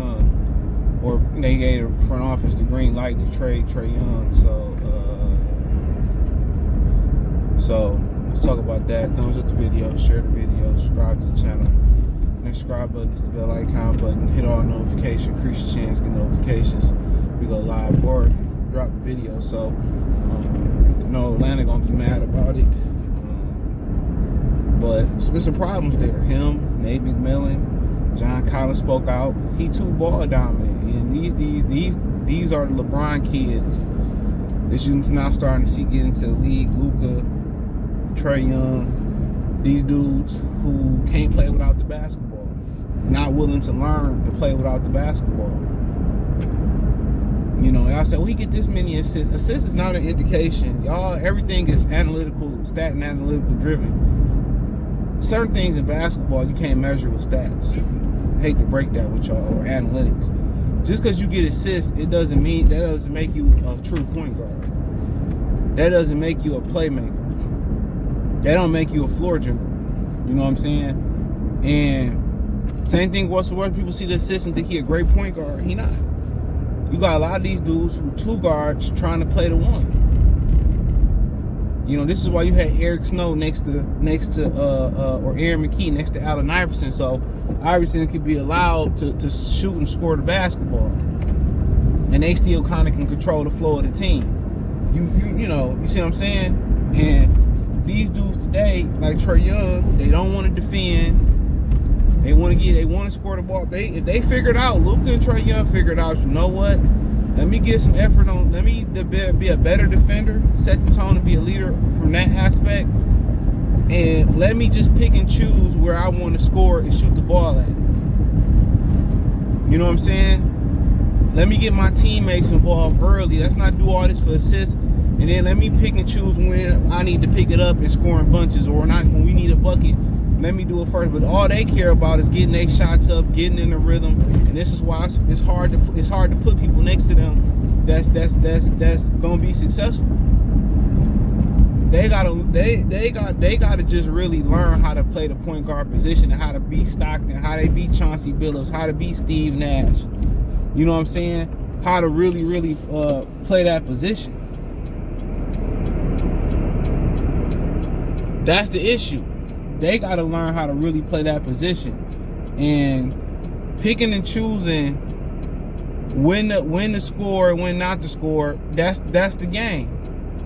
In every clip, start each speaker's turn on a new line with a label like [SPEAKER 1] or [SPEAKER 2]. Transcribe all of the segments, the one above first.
[SPEAKER 1] Young, or they gave the front office the green light to trade Trae Young. So let's talk about that. Thumbs up the video, share the video, subscribe to the channel. Next subscribe button is the bell icon button. Hit all notifications, increase your chance to get notifications. We go live or drop the video. So Atlanta gonna be mad about it. But there's been some problems there. Him, Nate McMillan, John Collins spoke out. He too ball dominant, and these are the LeBron kids that you're now starting to see get into the league. Luka, Trae Young, these dudes who can't play without the basketball, not willing to learn to play without the basketball. You know, I said, we get this many assists. Assists is not an indication. Y'all, everything is analytical, stat and analytical driven. Certain things in basketball you can't measure with stats. I hate to break that with y'all, or analytics. Just because you get assists, that doesn't make you a true point guard. That doesn't make you a playmaker. That don't make you a floor general. You know what I'm saying? And same thing whatsoever. People see the assist and think he a great point guard. He not. You got a lot of these dudes who two guards trying to play the one. You know, this is why you had Eric Snow next to or Aaron McKee next to Allen Iverson. So Iverson could be allowed to shoot and score the basketball, and they still kind of can control the flow of the team. You know, you see what I'm saying? And these dudes today, like Trae Young, they don't want to defend. They want to score the ball. If they figured out, Luka and Trae Young figured out, you know what? Let me get some effort on. Let me be a better defender, set the tone, and be a leader from that aspect. And let me just pick and choose where I want to score and shoot the ball at. You know what I'm saying? Let me get my teammates involved early. Let's not do all this for assists. And then let me pick and choose when I need to pick it up and score in bunches, or when we need a bucket. Let me do it first. But all they care about is getting their shots up, getting in the rhythm, and this is why it's hard to put people next to them that's gonna be successful. They gotta just really learn how to play the point guard position, and how to beat Stockton, how they beat Chauncey Billups, how to beat Steve Nash. You know what I'm saying? How to really play that position. That's the issue. They got to learn how to really play that position, and picking and choosing when to score and when not to score. That's the game.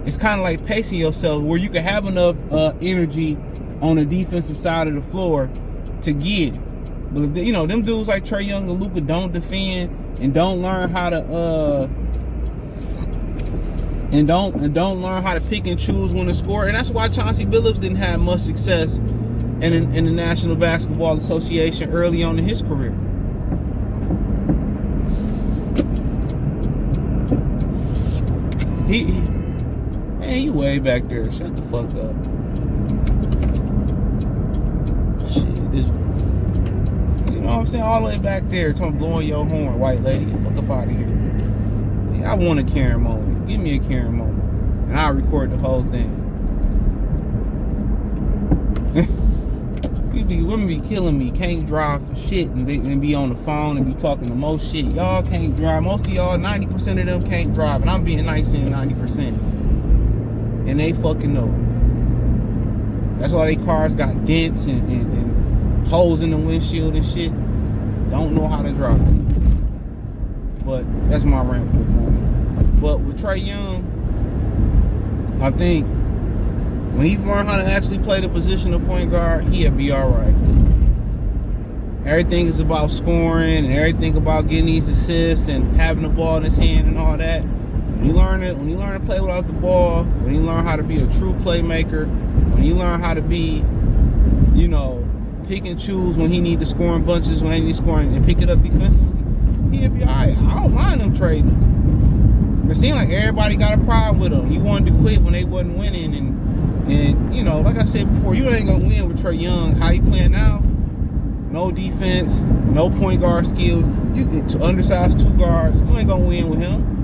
[SPEAKER 1] It's kind of like pacing yourself, where you can have enough energy on the defensive side of the floor to get it. But you know, them dudes like Trae Young and Luka don't defend and don't learn how to don't learn how to pick and choose when to score. And that's why Chauncey Billups didn't have much success in the National Basketball Association early on in his career. Man, you way back there. Shut the fuck up. Shit, this, you know what I'm saying? All the way back there, talking blowing your horn, white lady. Fuck up out of here. Yeah, I want a Karen moment. Give me a Karen moment, and I'll record the whole thing. Women be killing me. Can't drive for shit and be on the phone and be talking the most shit. Y'all can't drive. Most of y'all, 90% of them can't drive. And I'm being nice saying 90%. And they fucking know. That's why they cars got dents and holes in the windshield and shit. Don't know how to drive. But that's my rant for the moment. But with Trae Young, I think when he learned how to actually play the position of point guard, he'll be all right. Everything is about scoring and everything about getting these assists and having the ball in his hand and all that. When you learn to play without the ball, when you learn how to be a true playmaker, when you learn how to be, you know, pick and choose when he need to score in bunches, when he need to score and pick it up defensively, he'll be all right. I don't mind him trading. It seemed like everybody got a problem with him. He wanted to quit when they wasn't winning, and you know, like I said before, you ain't gonna win with Trae Young. How he playing now? No defense, no point guard skills. You get undersized two guards. You ain't gonna win with him.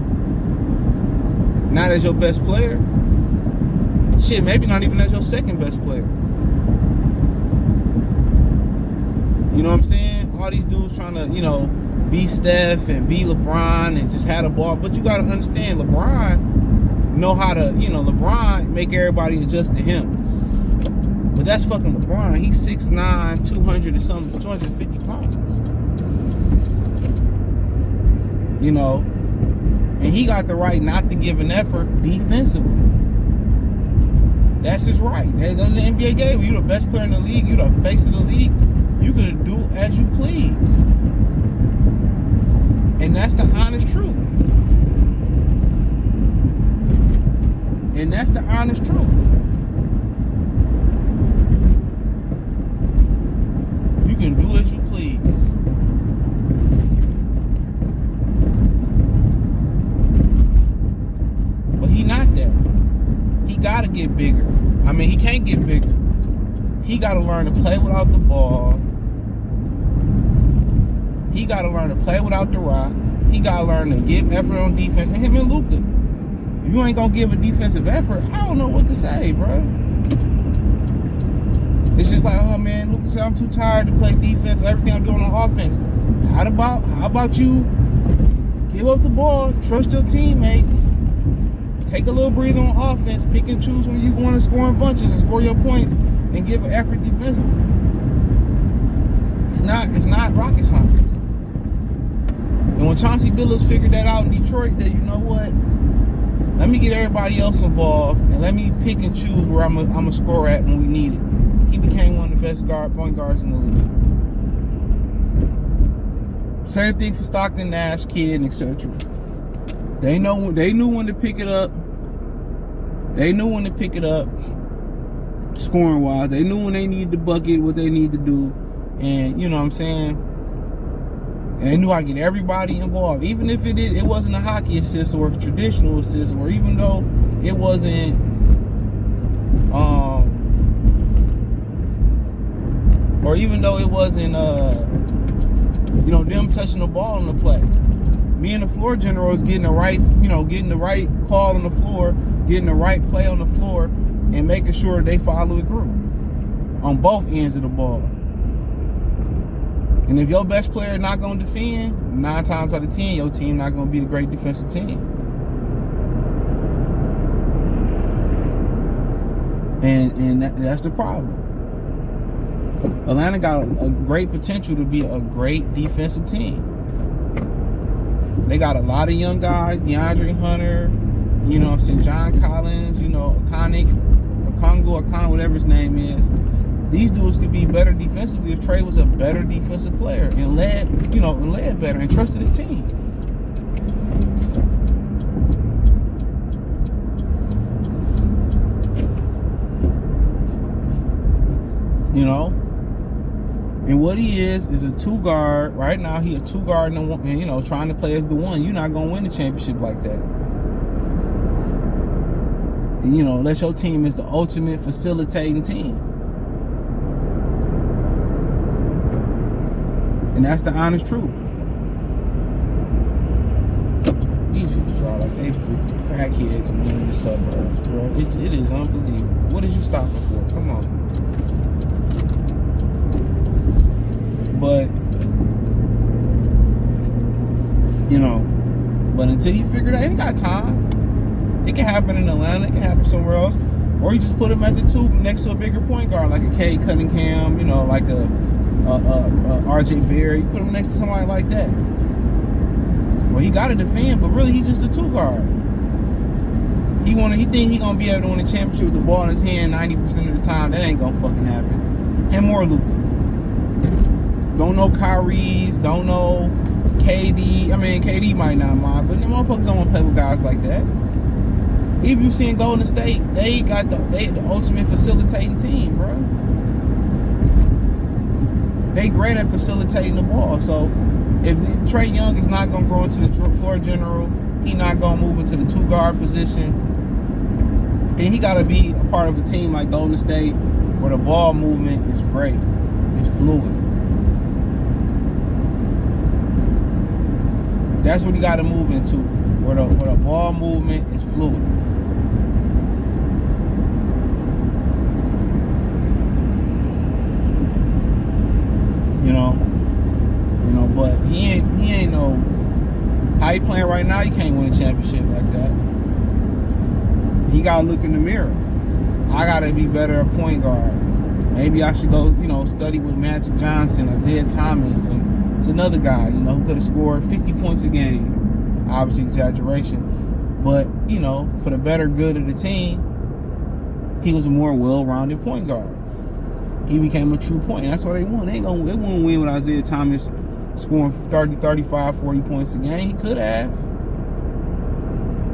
[SPEAKER 1] Not as your best player. Shit, maybe not even as your second best player. You know what I'm saying? All these dudes trying to, you know, be Steph and be LeBron and just have the ball. But you got to understand, LeBron know how to, LeBron make everybody adjust to him. But that's fucking LeBron. He's 6'9", 200 and something, 250 pounds. And he got the right not to give an effort defensively. That's his right. That's the NBA game. You're the best player in the league. You're the face of the league. You can do as you please. And that's the honest truth. And that's the honest truth. You can do as you please. But he not that. He gotta get bigger. I mean, he can't get bigger. He gotta learn to play without the ball. He gotta learn to play without the rock. He gotta learn to give effort on defense. And him and Luka. If you ain't gonna give a defensive effort, I don't know what to say, bro. It's just like, oh man, Luka said I'm too tired to play defense. Everything I'm doing on offense. How about you give up the ball, trust your teammates, take a little breather on offense, pick and choose when you want to score in bunches and score your points, and give an effort defensively. It's not rocket science. And when Chauncey Billups figured that out in Detroit, that, you know what? Let me get everybody else involved and let me pick and choose where I'm a score at when we need it. He became one of the best point guards in the league. Same thing for Stockton, Nash, Kidd, etc. They knew when to pick it up. They knew when to pick it up, scoring wise. They knew when they needed to bucket, what they need to do, and you know what I'm saying. And they knew how to get everybody involved, even if it wasn't a hockey assist or a traditional assist, or even though it wasn't, or even though it wasn't, them touching the ball on the play. Me and the floor general is getting the right call on the floor, getting the right play on the floor, and making sure they follow it through on both ends of the ball. And if your best player not going to defend, 9 times out of 10, your team not going to be a great defensive team. And that's the problem. Atlanta got a great potential to be a great defensive team. They got a lot of young guys, DeAndre Hunter, St. John Collins, Okongwu, whatever his name is. These dudes could be better defensively if Trae was a better defensive player and led better and trusted his team. And what he is a 2 guard. Right now, he a 2 guard and trying to play as the 1. You're not gonna win the championship like that. And, unless your team is the ultimate facilitating team. And that's the honest truth. These people draw like they freaking crackheads, man, in the suburbs, bro. It is unbelievable. What did you stop for? Come on. But, but until you figure it out, he ain't got time. It can happen in Atlanta. It can happen somewhere else. Or you just put him at the 2 next to a bigger point guard, like a Cade Cunningham, like a RJ Barry. You put him next to somebody like that. Well, he got to defend, but really he's just a 2 guard. He think he gonna be able to win a championship with the ball in his hand 90% of the time. That ain't gonna fucking happen. Him or Luka. Don't know Kyrie's, don't know KD. I mean, KD might not mind, but the motherfuckers don't want to play with guys like that. Even you seeing Golden State, they got the ultimate facilitating team, bro. They great at facilitating the ball. So if Trae Young is not going to grow into the floor general, he not going to move into the 2 guard position, then he got to be a part of a team like Golden State where the ball movement is great. It's fluid. That's what he got to move into, where the ball movement is fluid. But he ain't How he playing right now, he can't win a championship like that. He gotta look in the mirror. I gotta be better at point guard. Maybe I should go, study with Magic Johnson, Isaiah Thomas, and it's another guy, who could have scored 50 points a game. Obviously, exaggeration. But, for the better good of the team, he was a more well-rounded point guard. He became a true point. That's why they won. They won't win with Isaiah Thomas scoring 30, 35, 40 points a game. He could have.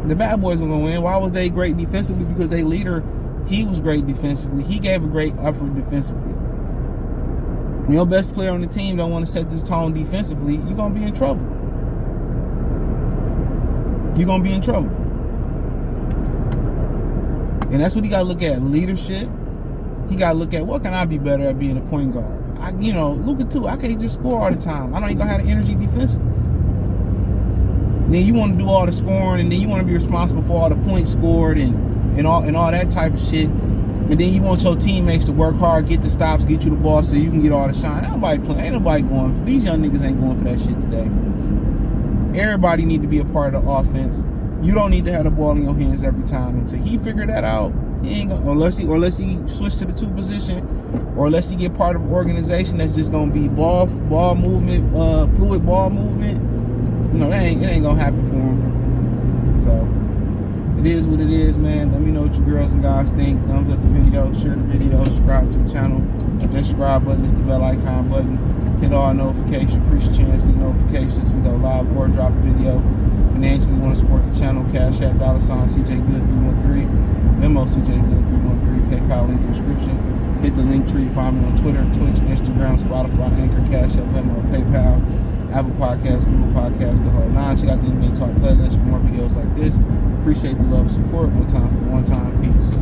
[SPEAKER 1] The bad boys were going to win. Why was they great defensively? Because their leader, he was great defensively. He gave a great effort defensively. When your best player on the team don't want to set the tone defensively, you're going to be in trouble. You're going to be in trouble. And that's what he got to look at. Leadership. He got to look at, what can I be better at being a point guard? Luka too. I can't just score all the time. I don't even have the energy defensively. Then you want to do all the scoring, and then you want to be responsible for all the points scored and all that type of shit. And then you want your teammates to work hard, get the stops, get you the ball so you can get all the shine. Ain't nobody playing. Ain't nobody going for these young niggas. Ain't going for that shit today. Everybody need to be a part of the offense. You don't need to have the ball in your hands every time. Until he figure that out, he ain't gonna, unless he switch to the 2 position, or unless he get part of an organization that's just gonna be ball movement, fluid ball movement. It ain't gonna happen for him. So it is what it is, man. Let me know what you girls and guys think. Thumbs up the video, share the video, subscribe to the channel. That subscribe button is the bell icon button. Hit all notifications, increase your chance to get notifications. We go live or drop a video. Financially want to support the channel, Cash App, $CJGood313, Venmo CJGood313, PayPal link in the description. Hit the link tree, find me on Twitter, Twitch, Instagram, Spotify, Anchor, Cash App, Venmo, PayPal, Apple Podcasts, Google Podcasts, the whole nine. Check out the NBA Talk playlist for more videos like this. Appreciate the love and support. One time, peace.